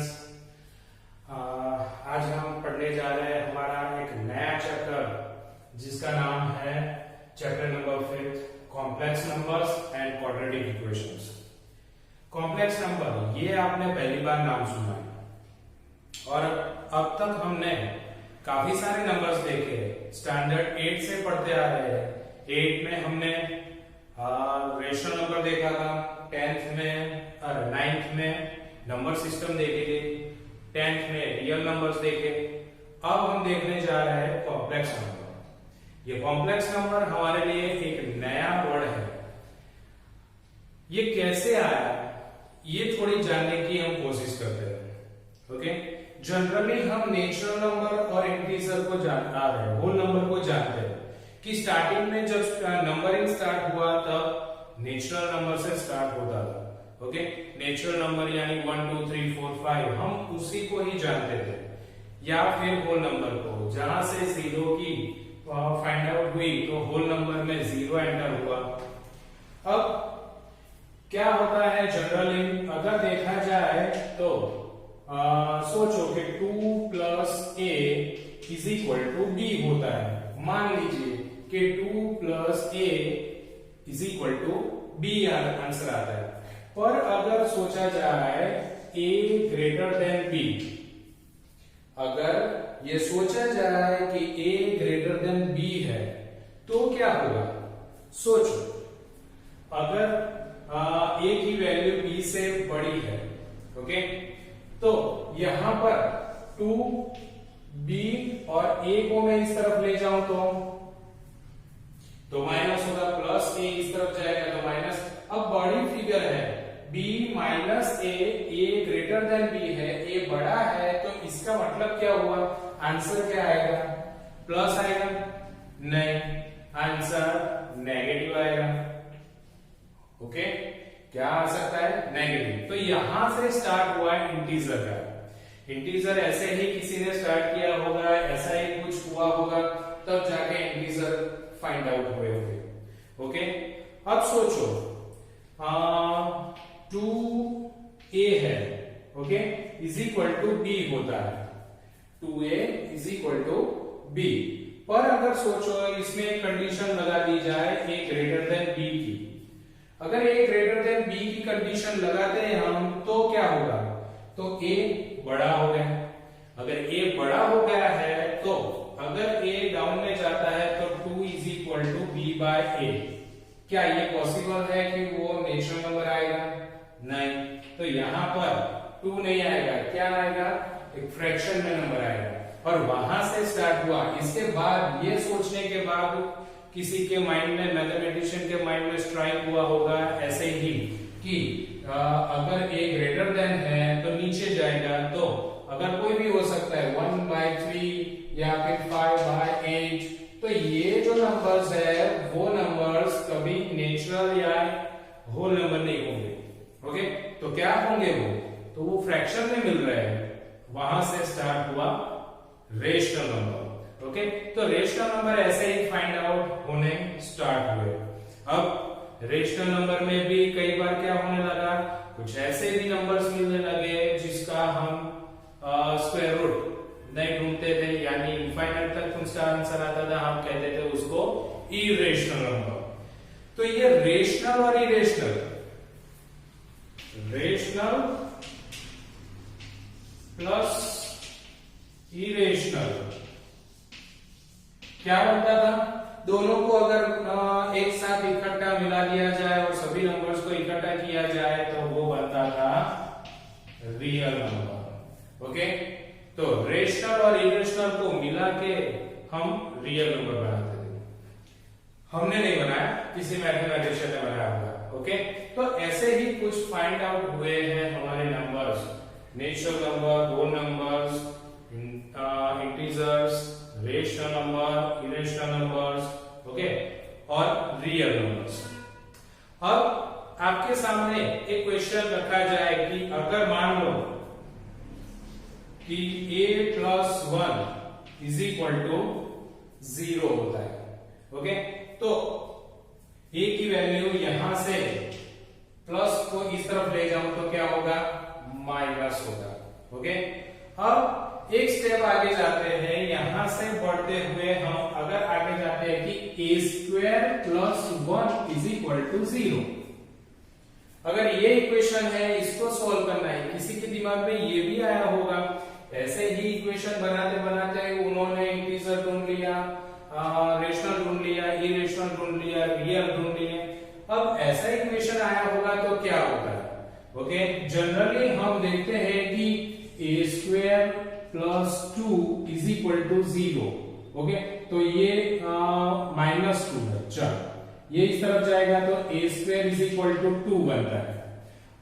Students, आज हम पढ़ने जा रहे हैं हमारा एक नया चैप्टर जिसका नाम है chapter number 5 complex numbers and quadratic equations. Complex number ये आपने पहली बार नाम सुना है और अब तक हमने काफी सारे नंबर्स देखे। स्टैंडर्ड 8 से पढ़ते आ रहे हैं। 8 में हमने रेशनल नंबर देखा था, 10th में 9th में नंबर सिस्टम देखे थे, 10th में रियल नंबर्स देखे। अब हम देखने जा रहे हैं कॉम्प्लेक्स नंबर। ये कॉम्प्लेक्स नंबर हमारे लिए एक नया वर्ड है। ये कैसे आया ये थोड़ी जानने की हम कोशिश करते हैं। ओके, जनरली हम नेचुरल नंबर और इंटीजर को जानता है, होल नंबर को जानते हैं कि स्टार्टिंग में जब नंबरिंग स्टार्ट हुआ तब नेचुरल नंबर से स्टार्ट होता था। ओके, नेचुरल नंबर यानी 1 2 3 4 5 हम उसी को ही जानते थे, या फिर होल नंबर को। जहां से जीरो की फाइंड आउट हुई तो होल नंबर में 0 एंटर हुआ। अब क्या होता है जनरली अगर देखा जाए तो सोचो कि 2 + a = b होता है। मान लीजिए कि 2 + a = b आंसर आता है। पर अगर सोचा जाए a > b, अगर ये सोचा जाए कि a > b है तो क्या होगा? सोचो, अगर a की वैल्यू b से बड़ी है, ओके, तो यहां पर 2b और a को मैं इस तरफ ले जाऊं तो माइनस होगा, प्लस a इस तरफ जाएगा तो माइनस। अब बड़ी फिगर है b - a b है, a बड़ा है तो इसका मतलब क्या हुआ? आंसर क्या आएगा? प्लस आएगा? नहीं, आंसर नेगेटिव आएगा। ओके, क्या आ सकता है? नेगेटिव। तो यहां से स्टार्ट हुआ है इंटीजर का। इंटीजर ऐसे ही किसी ने स्टार्ट किया होगा, ऐसा ही कुछ हुआ होगा, तब जाके इंटीजर फाइंड आउट हुए होंगे। ओके, अब सोचो 2a है, ओके, = b होता है। 2a = b। पर अगर सोचो इसमें एक कंडीशन लगा दी जाए a b की। अगर a b की कंडीशन लगाते हैं हम तो क्या होगा? तो a बड़ा हो गया। अगर a बड़ा हो गया है तो अगर a डाउन में जाता है तो 2 = b/a। क्या ये पॉसिबल है कि वो नेचुरल नंबर आएगा? नहीं, तो यहां पर 2 नहीं आएगा, क्या आएगा? एक फ्रैक्शन में नंबर आएगा। और वहां से स्टार्ट हुआ। इसके बाद ये सोचने के बाद किसी के माइंड में, मैथमेटिशियन के माइंड में स्ट्राइक हुआ होगा ऐसे ही कि अगर a > है तो नीचे जाएगा, तो अगर कोई भी हो सकता है 1/3 या फिर 5/8। तो ये जो नंबर्स है वो नंबर्स कभी नेचुरल या होल नंबर नहीं होंगे। ओके, तो क्या होंगे वो? तो वो फ्रैक्शन में मिल रहे हैं। वहां से स्टार्ट हुआ रेशनल नंबर। ओके, तो रेशनल नंबर ऐसे ही फाइंड आउट होने स्टार्ट हुए। अब रेशनल नंबर में भी कई बार क्या होने लगा, कुछ ऐसे भी नंबर्स मिलने लगे जिसका हम स्क्वायर रूट नहीं ढूंढते थे, यानी इनफाइनाइट तक उसका आंसर आता था, हम कहते थे उसको इरेशनल नंबर। तो ये रेशनल और इरेशनल, रेशनल प्लस इरेशनल क्या बनता था? दोनों को अगर एक साथ इकट्ठा मिला दिया जाए और सभी नंबर्स को इकट्ठा किया जाए तो वो बनता था रियल नंबर। ओके, तो रेशनल और इरेशनल को मिला के हम रियल नंबर बनाते थे। हमने नहीं बनाया, किसी मैथमेटिशियन ने बनाया होगा। ओके, तो ऐसे ही कुछ फाइंड आउट हुए हैं हमारे numbers, natural number, whole numbers, integers, rational number, irrational numbers, okay, और रियल नंबर्स। अब आपके सामने एक क्वेश्चन रखा जाए कि अगर मान लो कि a + 1 = 0 होता है। ओके, तो a की वैल्यू यहां से प्लस को इस तरफ ले जाऊं तो क्या होगा? माइनस होगा। ओके, अब एक स्टेप आगे जाते हैं, यहां से बढ़ते हुए हम अगर आगे जाते हैं कि a square plus 1 is equal to 0। अगर ये इक्वेशन है, इसको सॉल्व करना है, किसी के दिमाग में ये भी आया होगा, ऐसे ही इक्वेशन बनाते बनाते उन्होंने इंटीजर ढूंढ लिया, रेशनल ढूंढ लिया, इरेशनल ढूंढ लिया, रियल ढूंढ लिया। अब ऐसा इक्वेशन आया होगा तो क्या होगा? ओके, जनरली हम देखते हैं कि a square plus 2 is equal to 0। Okay, तो ये -2 है। चलो, ये इस तरफ जाएगा तो a square is equal to 2 बनता है।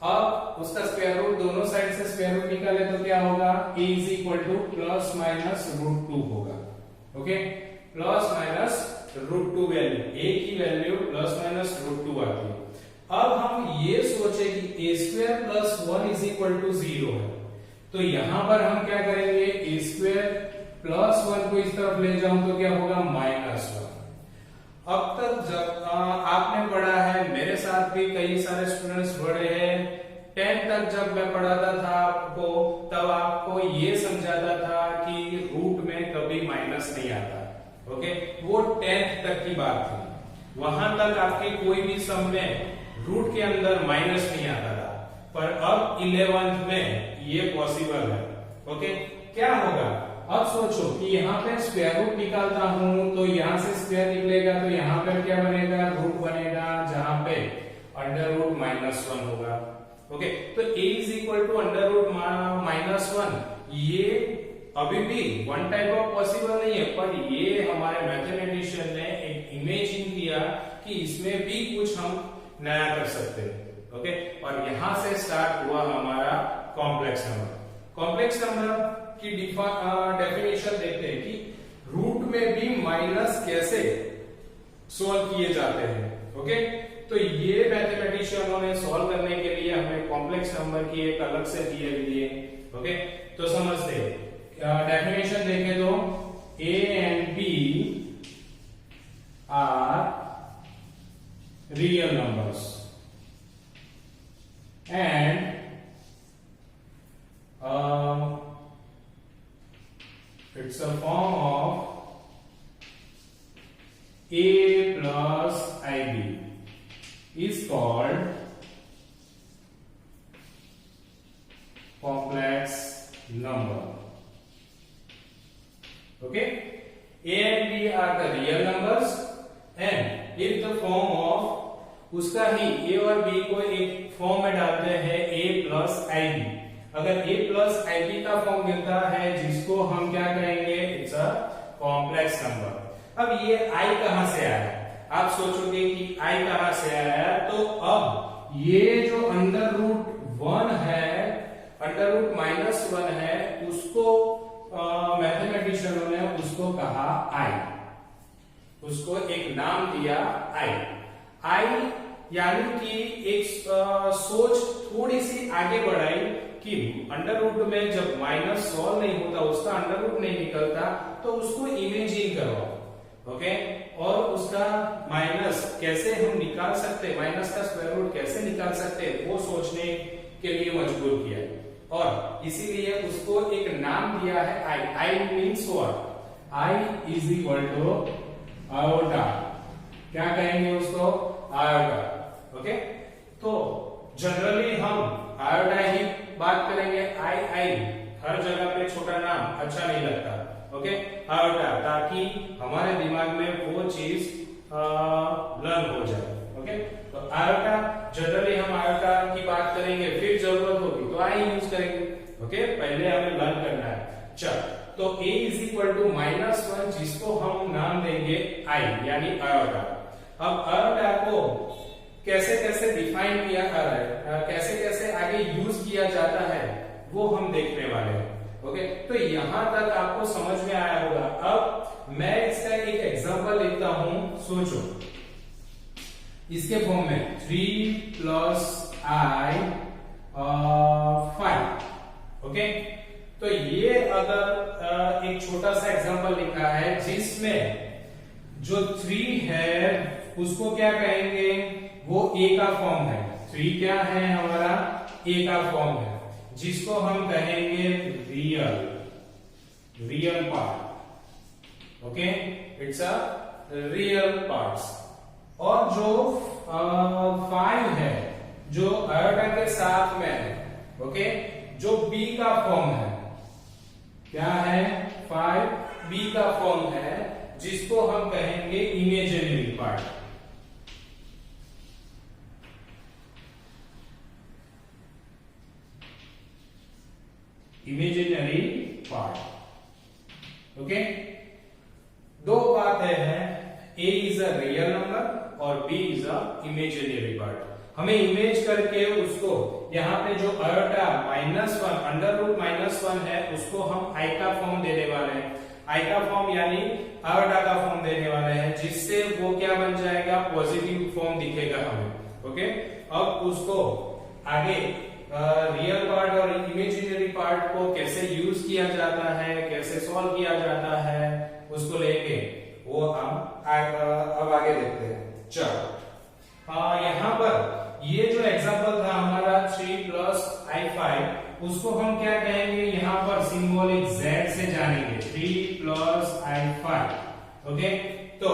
अब उसका स्क्वायर रूट, दोनों साइड से स्क्वायर रूट निकाले तो क्या होगा? a is equal to plus minus √2 होगा। Okay, plus minus √2 value, a की वैल्यू प्लस माइनस √2 आती है। अब हम ये सोचे कि a square plus 1 is equal to 0 है, तो यहां पर हम क्या करेंगे? a स्क्वायर प्लस 1 को इस तरफ ले जाऊं तो क्या होगा? -1। अब तक जब आपने पढ़ा है, मेरे साथ भी कई सारे स्टूडेंट्स पढ़े हैं, 10th तक जब मैं पढ़ाता था आपको, तब आपको ये समझाता था कि रूट में कभी माइनस नहीं आता। ओके, वो 10th तक की बात थी, वहां तक आपके कोई भी सम में रूट के अंदर माइनस नहीं आता था, पर अब 11th में ये पॉसिबल है। ओके, क्या होगा? अब सोचो कि यहाँ पे स्क्वायर रूट निकालता हूं तो यहां से स्क्वायर निकलेगा, तो यहाँ पे क्या बनेगा? रूट बनेगा, जहां पे अंडर रूट -1 होगा। ओके, तो a is equal to under root -1, ये अभी भी वन टाइप ऑफ पॉसिबल नहीं है, पर ये हमारे मैथमेटिशियन ने एक इमेजिन किया कि इसमें भी कुछ हम नया कर सकते हैं। ओके, और यहां से स्टार्ट हुआ हमारा कॉम्प्लेक्स नंबर। कॉम्प्लेक्स नंबर की डेफिनेशन देखते हैं कि रूट में भी माइनस कैसे सॉल्व किए जाते हैं। ओके, तो ये मैथमेटिशियनों ने सॉल्व करने के लिए हमें कॉम्प्लेक्स नंबर की एक अलग से थियरी दी है। ओके, तो समझते हैं, डेफिनेशन देखें तो a and b are real numbers and it's a form of a plus ib is called complex number. Okay, a and b are the real numbers and in the form of, उसका ही a और b को एक form में डालते हैं a plus ib। अगर a plus ib का form मिलता है जिसको हम क्या कहेंगे? It's a complex number. अब ये i कहां से आया? आप सोचोगे कि i कहां से आया, तो अब ये जो अंडर रूट 1 है, अंडर रूट -1 है, उसको मैथमेटिशियनों ने उसको कहा i, उसको एक नाम दिया i, यानी कि एक सोच थोड़ी सी आगे बढ़ाई कि अंडर रूट में जब माइनस सॉल्व नहीं होता, उसका अंडर रूट नहीं निकलता, तो उसको इमेजिन करो। ओके, और उसका माइनस कैसे हम निकाल सकते, माइनस का स्क्वायर रूट कैसे निकाल सकते, वो सोचने के लिए मजबूर किया, और इसीलिए उसको एक नाम दिया है i means what? i is equal to iota. क्या कहेंगे उसको? आयोटा। ओके, तो जनरली हम आयोटा ही बात करेंगे, आई हर जगह पे छोटा नाम अच्छा नहीं लगता। ओके, आयोटा, ताकि हमारे दिमाग में वो चीज लर्न हो जाए। ओके, तो आयोटा, जनरली हम आयोटा की बात करेंगे, फिर जरूरत होगी तो आई यूज करेंगे। ओके, पहले हमें लर्न करना है। चल, तो a इज इक्वल टू -1, जिसको हम नाम देंगे i, यानी आयोटा। अब आयोटा को कैसे कैसे डिफाइन किया जा रहा है, कैसे कैसे आगे यूज किया जाता है, वो हम देखने वाले हैं। ओके, तो यहां तक आपको समझ में आया होगा। अब मैं इसका एक एग्जांपल लिखता हूं, सोचो इसके फॉर्म में 3 + i 5। ओके, तो ये अगर एक छोटा सा एग्जांपल लिखा है जिसमें जो 3 है उसको क्या कहेंगे? वो a का फॉर्म है। 3 क्या है? हमारा a का फॉर्म है। जिसको हम कहेंगे real part. Okay, it's a real parts. और जो 5 है जो आयोटा के साथ में है, ओके, जो b का फॉर्म है, क्या है, 5b का फॉर्म है, जिसको हम कहेंगे imaginary part. Imaginary part. Okay, दो बातें हैं, a is a real number और b is a imaginary part. हमें इमेज करके उसको यहाँ पे जो आयोटा -1 अंडर रूट -1 है उसको हम i का फॉर्म देने वाले हैं। i का फॉर्म यानी आयोटा का फॉर्म देने वाले हैं, जिससे वो क्या बन जाएगा, पॉजिटिव फॉर्म दिखेगा हमें। ओके, अब उसको आगे रियल पार्ट और इमेजिनरी पार्ट को कैसे यूज किया जाता है, कैसे सॉल्व किया जाता है, उसको लेके वो हम अब आगे देखते हैं। चलो, यहाँ पर ये जो एग्जांपल था हमारा 3 + i5, उसको हम क्या कहेंगे, यहाँ पर सिंबॉलिक z से जानेंगे, 3 + i5। ओके, तो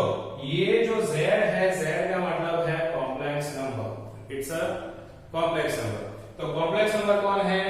ये जो z है, z का मतलब है complex number, it's a complex number. तो कॉम्प्लेक्स नंबर कौन है,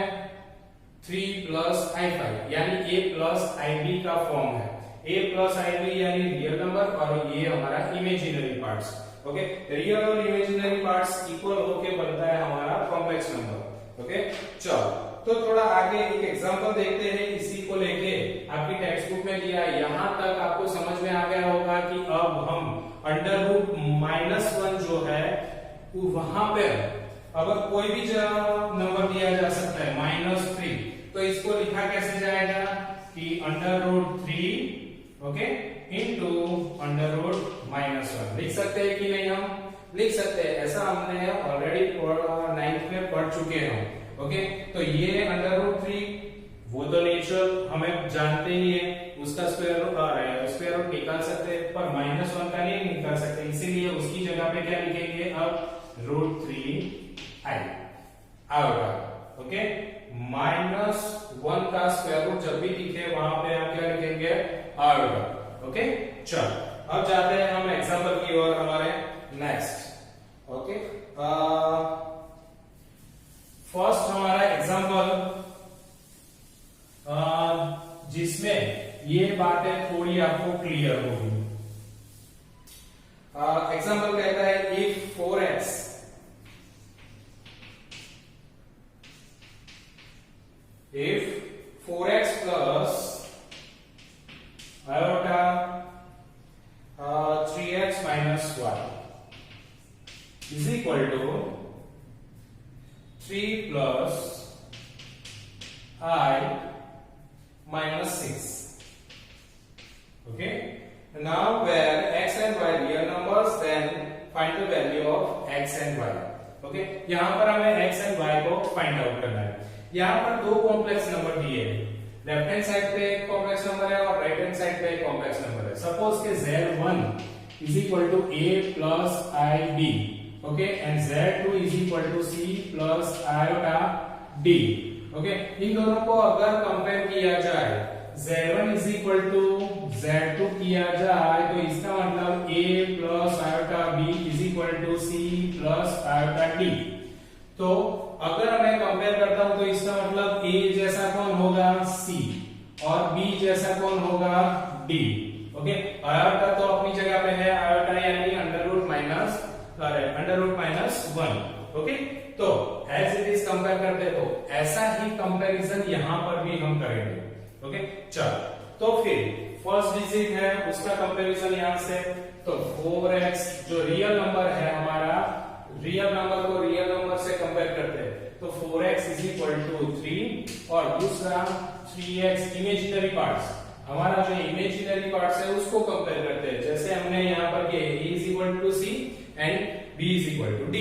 3 + i5 यानी a + ib का फॉर्म है। a + ib यानी रियल नंबर और ये हमारा इमेजिनरी पार्ट्स। ओके, रियल और इमेजिनरी पार्ट्स इक्वल होके बनता है हमारा कॉम्प्लेक्स नंबर। ओके, चलो तो थोड़ा आगे एक एग्जांपल देखते हैं, इसी को लेके आपकी टेक्स्ट बुक में दिया है। यहां तक आपको समझ में आ गया होगा कि अब हम अंडर रूट -1 जो है वहां पे अगर कोई भी नंबर दिया जा सकता है -3, तो इसको लिखा कैसे जाएगा कि under root 3 okay into under root -1 लिख सकते हैं कि नहीं, हम लिख सकते हैं। ऐसा हमने ऑलरेडी 9th में पढ़ चुके हैं। ओके, तो ये अंडर रूट 3 वो तो नेचुरल हमें जानते ही है, उसका स्क्वायर रूट निकाल सकते हैं, पर -1 का नहीं निकाल सकते, इसीलिए उसकी जगह पे क्या लिखेंगे अब, √3i आएगा। ओके, -1 का स्क्वायर रूट जब भी दिखे वहां पे आप क्या लिखेंगे, आएगा। ओके, चलो अब जाते हैं हम एग्जांपल की ओर, हमारे नेक्स्ट। ओके, फर्स्ट हमारा एग्जांपल जिसमें ये बातें थोड़ी आपको क्लियर होगी। एग्जांपल कहता है if 4x plus iota 3x minus y is equal to 3 plus I minus 6. Okay, now where x and y real numbers, then find the value of x and y. Okay, यहां पर हमें x and y को find out करना है। यहां पर दो complex number दिए हैं, लेफ्ट हैंड साइड पे एक कॉम्प्लेक्स नंबर है और राइट हैंड साइड पे एक कॉम्प्लेक्स नंबर है। सपोज के z1 is equal to a plus ib, okay, and z2 is equal to c plus iota d. okay, इन दोनों को अगर कंपेयर किया जाए, z1 is equal to z2 किया जाए, तो इसका मतलब a plus iota b is equal to c plus iota d। तो अगर मैं कंपेयर करता हूं तो इसका मतलब a जैसा कौन होगा, c, और b जैसा कौन होगा, d। ओके, आयोटा तो अपनी जगह पे है, आयोटा यानी अंडर रूट -1। ओके, तो एज इट इज कंपेयर करते तो ऐसा ही कंपैरिजन यहां पर भी हम करेंगे। ओके, चलो तो फिर फर्स्ट डिजिट है उसका कंपैरिजन यहां से, तो 4x जो रियल नंबर है हमारा, रियल नंबर को रियल नंबर से कंपेयर करते हैं, तो 4x is equal to 3, और दूसरा 3x इमेजिनरी पार्ट्स, हमारा जो इमेजिनरी पार्ट्स है उसको कंपेयर करते हैं, जैसे हमने यहाँ पर किया a is equal to c and b is equal to d।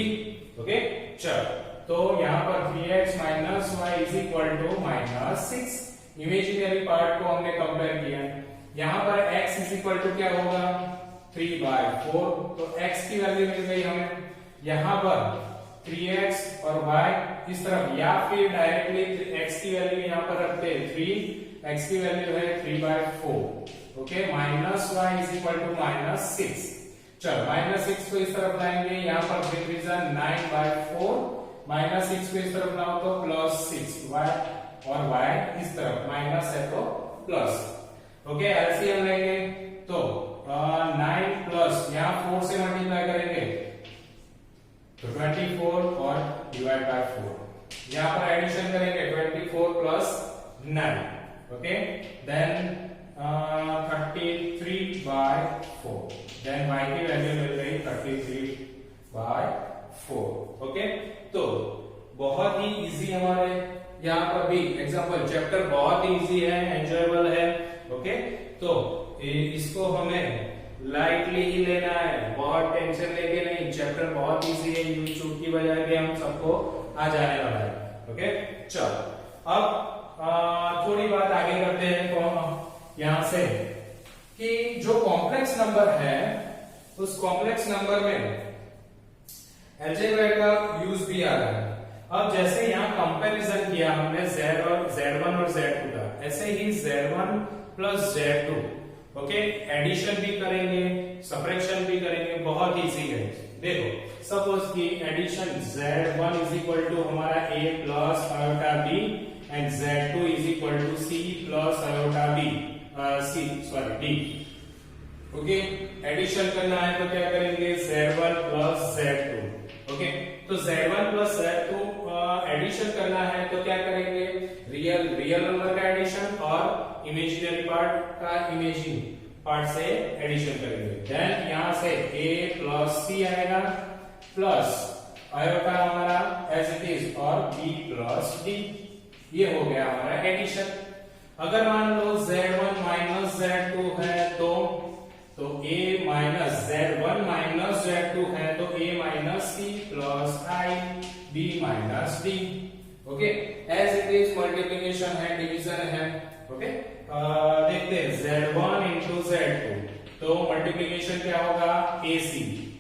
Okay, चलो तो यहाँ पर 3x minus y is equal to -6, imaginary part को हमने कंपेयर किया। यहाँ पर x is equal to क्या होगा, 3/4, तो x की वैल्यू मिल गई हमें। यहाँ पर 3x और y इस तरफ, या फिर डायरेक्टली x की वैल्यू यहाँ पर रखते हैं 3, x की वैल्यू है 3/4, okay, minus y is equal to -6। चलो -6 को इस तरफ लाएंगे, यहाँ पर डिवीजन 9/4, -6 को इस तरफ लाओ तो +6, y और y इस तरफ माइनस है तो प्लस, ओके। एलसीएम लेंगे तो 9 प्लस यहाँ 4 से मल्टीप्लाई करेंगे तो 24 और डिवाइड बाय 4, यहाँ पर एडिशन करेंगे 24 plus 9, okay, then 33/4, then y की वैल्यू मिल गई 33/4, ओके। तो बहुत ही इजी हमारे यहाँ पर भी एग्जांपल, चैप्टर बहुत ही इजी है, एंजॉयबल है, ओके। तो इसको हमें लाइटली ही लेना है, बहुत टेंशन लेके नहीं, चैप्टर बहुत इजी है, यूट्यूब की वजह से हम सबको आ जाने वाला है, ओके। चलो अब थोड़ी बात आगे करते हैं यहां से कि जो कॉम्प्लेक्स नंबर है उस कॉम्प्लेक्स नंबर में अलजेब्रा का यूज भी आ रहा है। अब जैसे यहाँ कंपैरिजन किया हमने Z1 और Z2 का, ऐसे ही Z1 plus Z2, okay, addition भी करेंगे, सबट्रैक्शन भी करेंगे, बहुत इजी है। देखो सपोज कि addition Z1 is equal to हमारा A plus iota B and Z2 is equal to C plus iota B, D, okay. Addition करना है तो क्या करेंगे, Z1 प्लस Z2, ओके। तो Z1 प्लस Z2 एडिशन करना है तो क्या करेंगे, रियल नंबर का एडिशन और इमेजिनरी पार्ट का इमेजिन पार्ट से एडिशन करेंगे। देन यहां से A प्लस C आएगा प्लस आयोटा हमारा एज इट इज और B प्लस D, ये हो गया हमारा एडिशन। अगर मान लो Z1 माइनस Z2 है तो A minus Z1 minus Z2 है तो A minus C plus I, B minus D, okay. As it is multiplication है, डिवीजन है, ओके। देखते हैं Z1 इंटू Z2, तो मल्टीप्लीकेशन क्या होगा, AC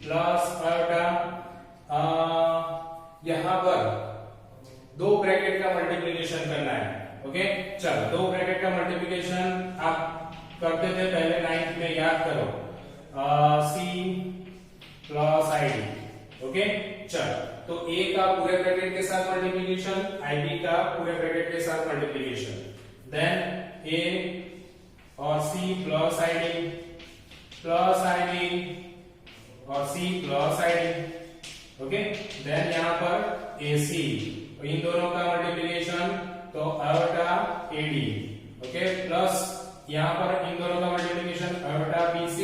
प्लस आयोटा, यहां पर दो ब्रैकेट का मल्टीप्लीकेशन करना है, ओके। चलो दो ब्रैकेट का मल्टीप्लीकेशन आप करते थे पहले 9th में, याद करो, C प्लस ID, ओके। चलो तो A का पूरे ब्रैकेट के साथ मल्टीप्लीकेशन, IB का पूरे ब्रैकेट के साथ मल्टीप्लीकेशन, देन A और C प्लस ID और C plus ID, okay. Then यहां पर AC, इन दोनों का मल्टीप्लीकेशन तो आयोटा AD, ओके, प्लस यहां पर इन दोनों का मल्टीप्लीकेशन आयोटा BC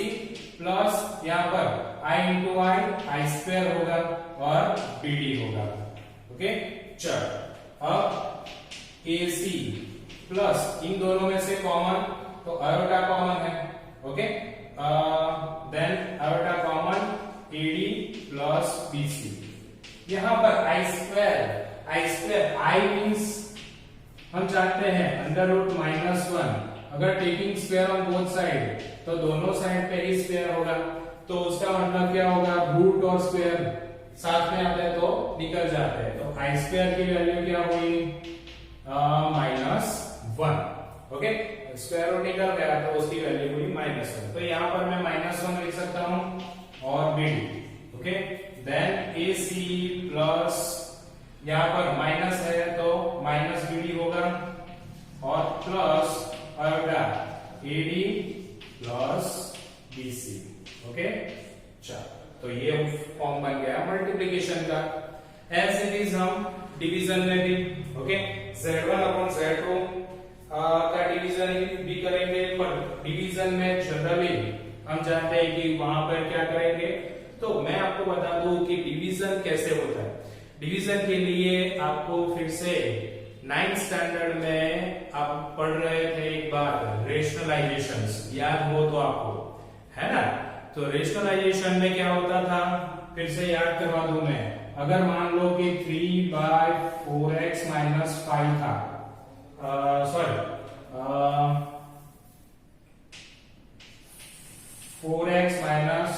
प्लस यहां पर I इंटू I स्क्वायर होगा और BD होगा, ओके। चलो अब AC प्लस इन दोनों में से कॉमन तो आयोटा कॉमन है, okay, then iota common AD plus BC, यहां पर I स्क्वायर I मींस हम जानते हैं √-1, अगर taking square on both side तो दोनों साइड पे ही स्क्वायर होगा, तो उसका मतलब क्या होगा, रूट और स्क्वायर साथ में आते हैं तो निकल जाते हैं, तो I स्क्वायर की वैल्यू क्या हुई, -1, ओके। स्क्वायर रूट निकल गया तो उसकी वैल्यू हुई -1, तो यहां पर मैं -1 लिख सकता हूं और BD, okay. Then AC plus यहां पर माइनस है तो माइनस BD होगा और plus iota AD plus BC, okay. चलो तो ये फॉर्म बन गया मल्टीप्लिकेशन का। एज इट इज हम डिवीजन में भी, ओके, Z1 अपॉन Z2 का डिवीजन भी करेंगे, पर डिवीजन में जनरली हम जानते हैं कि वहां पर क्या करेंगे, तो मैं आपको बता दूं कि डिवीजन कैसे होता है। डिवीजन के लिए आपको फिर से 9th स्टैंडर्ड में आप पढ़ रहे थे एक बार रेशनलाइजेशंस, याद हो तो आपको, है ना। तो रेशनलाइजेशन में क्या होता था, फिर से याद करवा दूं मैं। अगर मान लो कि 3/4x माइनस 5 था, सॉरी 4x माइनस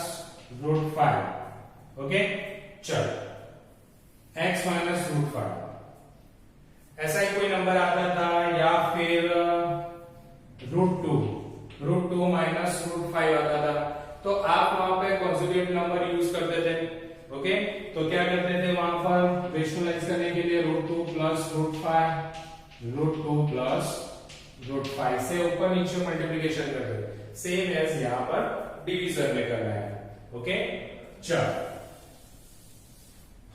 √5, ओके। चलो x माइनस रूट 5, ऐसा ही कोई नंबर आता था, या फिर रूट टू माइनस रूट 5 आता था, तो आप वहां पे कॉन्जुगेट नंबर यूज करते थे। ओके, तो क्या करते थे वहां पर रेशनलाइज करने के लिए root 2 plus root 5, root 2 plus root 5 से ऊपर नीचे मल्टीप्लीकेशन करते, सेम एज यहां पर डिवीजन में करना है। ओके, चल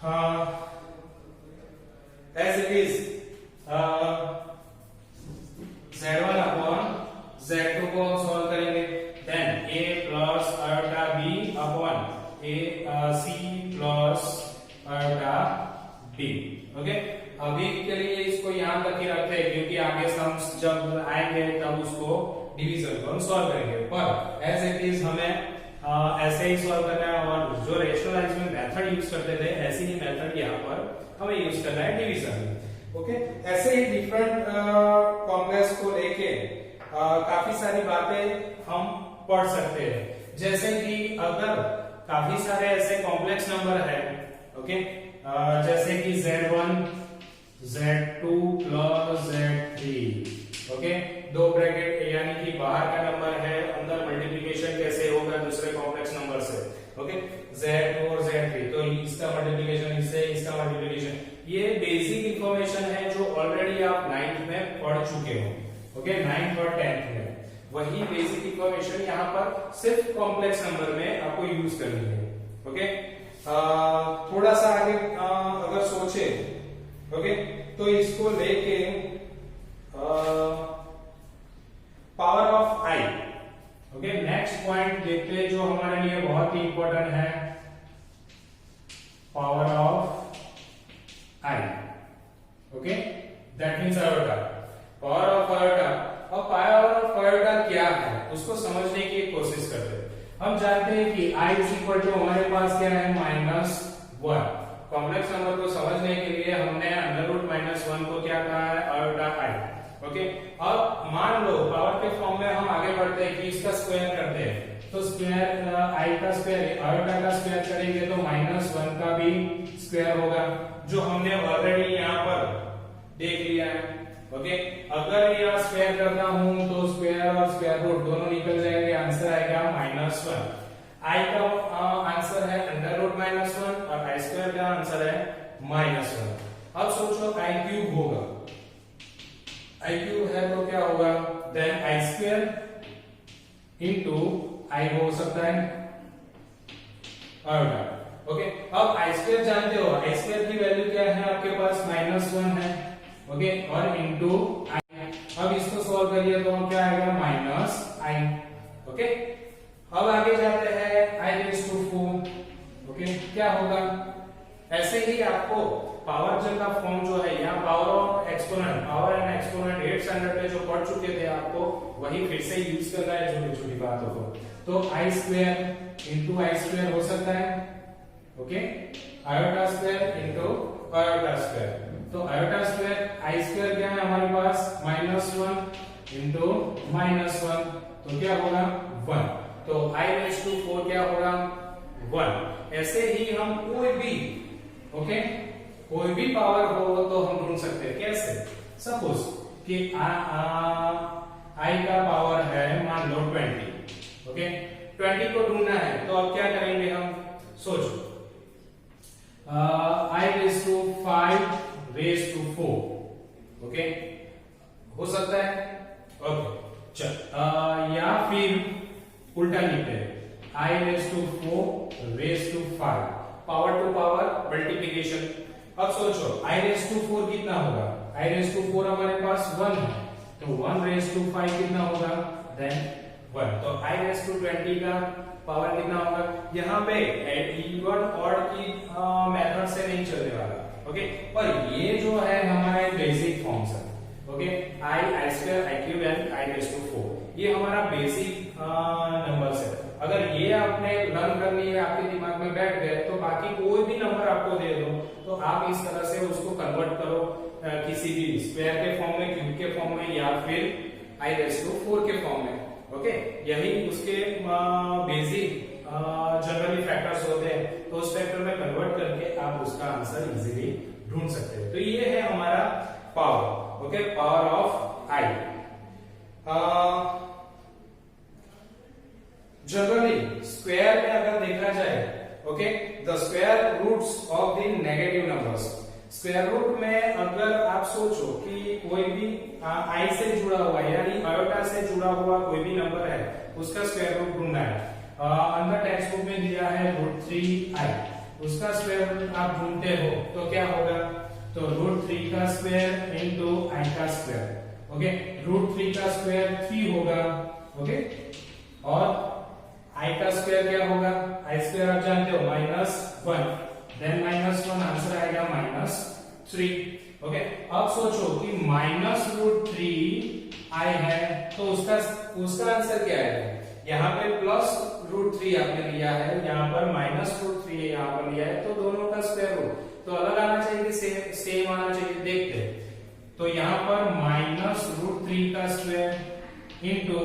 हाँ, as it is z1 upon z2 को सॉल्व करेंगे, then a plus iota b upon c plus iota d। Okay, अभी के लिए इसको यहां तक ही रखते हैं, क्योंकि आगे सम्स जब आएंगे तब उसको डिवीजन को हम सॉल्व करेंगे, पर एज इट इज हमें ऐसे ही सॉल्व करना है, और जो रेशनलाइजेशन मेथड यूज करते थे ऐसी ही मेथड यहाँ पर हमें यूज करना है डिवीजन में। ओके, ऐसे ही डिफरेंट कॉम्प्लेक्स को लेके काफी सारी बातें हम पढ़ सकते हैं, जैसे कि अगर काफी सारे ऐसे कॉम्प्लेक्स नंबर है, ओके, जैसे कि z1 z2 plus z3, okay, दो ब्रैकेट यानी कि बाहर का नंबर है, अंदर मल्टीप्लिकेशन कैसे होगा दूसरे कॉम्प्लेक्स नंबर से, ओके, z2 और z3, तो इसका मल्टीप्लिकेशन इससे, इसका मल्टीप्लिकेशन, ये बेसिक इंफॉर्मेशन है जो ऑलरेडी आप 9th में पढ़ चुके हो। ओके, 9th और 10th में वही बेसिक इंफॉर्मेशन यहाँ पर सिर्फ कॉम्प्लेक्स नंबर में आपको यूज करनी है। ओके, थोड़ा सा आगे अगर सोचे, ओके, तो इसको लेके power of I, okay, next point देखते हैं जो हमारे लिए बहुत ही इंपॉर्टेंट है, power of I. Okay, that means iota, power of iota. और पावर ऑफ आयोटा क्या है उसको समझने की कोशिश करते हैं। हम जानते हैं कि i इज इक्वल टू हमारे पास क्या है, -1। कॉम्प्लेक्स नंबर को समझने के लिए हमने अंडर रूट -1 को क्या कहा है, आयोटा i। ओके, अब मान लो पावर के फॉर्म में हम आगे बढ़ते हैं कि इसका स्क्वायर करते हैं, तो स्क्वायर i का स्क्वायर आयोटा का स्क्वायर करेंगे तो -1 का भी स्क्वायर होगा, जो हमने ऑलरेडी यहाँ पर देख लिया है। ओके, अगर यह स्क्वायर करता हूं तो स्क्वायर और स्क्वायर रूट दोनों निकल जाएंगे, आंसर आएगा -1। i का आंसर है अंडर रूट -1 और i स्क्वायर का आंसर है -1। अब सोचो i क्यूब होगा, i क्यूब है तो क्या होगा, then i square into i हो सकता है आयोटा। ओके, अब i स्क्वायर जानते हो, i स्क्वायर की वैल्यू क्या है आपके पास, -1 है। ओके, और इंटू i, अब इसको सॉल्व करिए तो क्या आएगा, -i। ओके, अब आगे जाते हैं i⁴। ओके, क्या होगा, ऐसे ही आपको पावर जन का फॉर्म जो है यहाँ power of exponent, power and exponent 8th standard में जो पढ़ चुके थे आपको वही फिर से यूज करना है छोटी छोटी बातों को, तो i square into i square हो सकता है। Okay, iota square into iota square, तो आयोटा स्क्वायर i स्क्वायर क्या है हमारे पास, -1 इंटू -1, तो क्या होगा 1, तो i⁴ क्या होगा 1। ऐसे ही हम कोई भी, ओके, कोई भी पावर हो तो हम ढूंढ सकते हैं, कैसे, सपोज कि i का पावर है मान लो 20। ओके, 20 को ढूंढना है तो अब क्या करेंगे हम, सोचो i⁵ ओके, हो सकता है। ओके, चल, या फिर उल्टा लिखते हैं, i⁴ power to power multiplication. अब सोचो i⁴ कितना होगा, i⁴ हमारे पास 1 है, तो 1⁵ कितना होगा, देन 1, तो i⁻20 का पावर कितना होगा, यहाँ पे इवन ऑड की मेथड से नहीं चलने वाला। ओके, पर ये जो है हमारा बेसिक फॉर्म्स है। Okay, i square i cube and i⁴ ये हमारा बेसिक नंबर्स है। अगर ये आपने लर्न कर लिए, आपके दिमाग में बैठ गए, तो बाकी कोई भी नंबर आपको दे दो तो आप इस तरह से उसको कन्वर्ट करो किसी भी स्क्वायर के फॉर्म में, क्यूब के फॉर्म में, या फिर i⁴ के फॉर्म में। ओके, यही उसके बेसिक जनरली फैक्टर्स होते हैं, तो उस फैक्टर में कन्वर्ट करके आप उसका आंसर इजीली ढूंढ सकते हैं। तो ये है हमारा power, okay, power of i. Generally square में अगर देखा जाए, okay, the square roots of the negative numbers, square root में अगर आप सोचो कि कोई भी आई से जुड़ा हुआ यानी आयोटा से जुड़ा हुआ कोई भी नंबर है, उसका स्क्वायर रूट ढूंढना है। अंदर टेक्स्ट बुक में दिया है √3i, उसका स्क्वायर रूट आप ढूंढते हो तो क्या होगा, तो √3 का स्क्वायर इंटू आई का स्क्वायर, ओके, √3 का स्क्वायर 3 होगा, ओके, और आई का स्क्वायर क्या होगा, आई स्क्वायर आप जानते हो -1, देन -1 आंसर आएगा -3, ओके। अब सोचो कि -√3i है तो उसका आंसर क्या है, यहाँ पे +√3 आपने लिया है, यहाँ पर -√3 यहाँ पर लिया है, तो दोनों का स्क्वायर रूट तो अलग आना चाहिए, सेम आना चाहिए। देखते हैं, तो यहाँ पर -√3 का स्क्वायर इंटू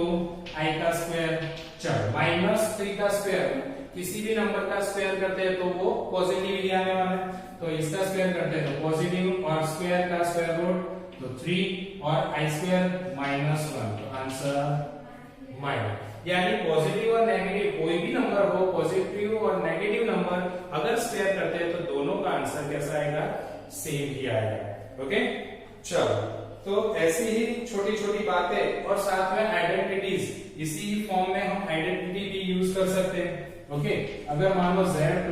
आई का स्क्वायर, चलो -3 का स्क्वायर किसी भी नंबर का स्क्वायर करते हैं तो वो पॉजिटिव ही आने वाला है, तो इसका स्क्वायर करते हैं तो पॉजिटिव, और स्क्वायर का स्क्वायर रूट तो 3 और आई स्क्वायर -1, तो आंसर माइनस। यानी पॉजिटिव और नेगेटिव कोई भी नंबर हो, पॉजिटिव और नेगेटिव नंबर अगर स्क्वायर करते हैं तो दोनों का आंसर कैसा आएगा, सेम ही आएगा, ओके। चलो, तो ऐसी ही छोटी छोटी बातें और साथ में आइडेंटिटीज, इसी फॉर्म में हम आइडेंटिटी भी यूज कर सकते हैं, ओके। अगर मान लो z +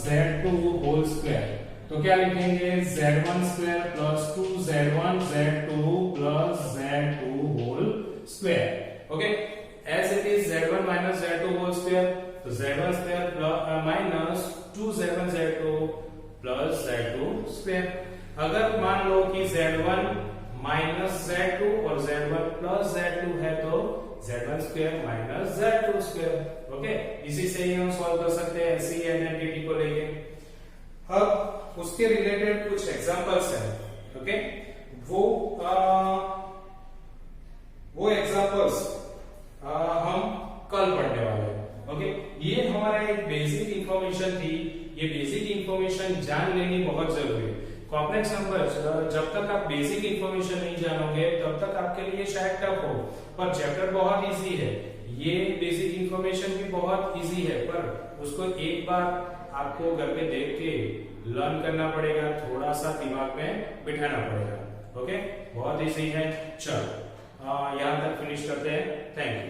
z2 होल स्क्वायर, तो क्या लिखेंगे, z1 स्क्वायर + 2z1 z2 + z2 whole square, okay. as it is z1 - z2 whole square, तो z1 square minus 2z1 z2 + z2 square. अगर मान लो कि z1 - z2 और z1 + z2 है तो z1 स्क्वायर - z2 स्क्वायर, ओके। इसी से ही हम सॉल्व कर सकते हैं ऐसी आइडेंटिटी को लेके। अब उसके रिलेटेड कुछ एग्जांपल्स हैं, ओके, वो एग्जांपल्स हम कल पढ़ने वाले हैं, ओके। ये हमारा एक बेसिक इंफॉर्मेशन थी, ये बेसिक इंफॉर्मेशन जान लेनी बहुत जरूरी है। कॉम्प्लेक्स नंबर जब तक आप बेसिक इंफॉर्मेशन नहीं जानोगे तब तक आपके लिए शायद टफ हो, पर चैप्टर बहुत इजी है, ये बेसिक इंफॉर्मेशन भी बहुत इजी है, पर उसको एक बार आपको घर पे देख के लर्न करना पड़ेगा, थोड़ा सा दिमाग में बिठाना पड़ेगा, ओके। बहुत इजी है। चलो यहाँ तक फिनिश करते हैं। Thank you.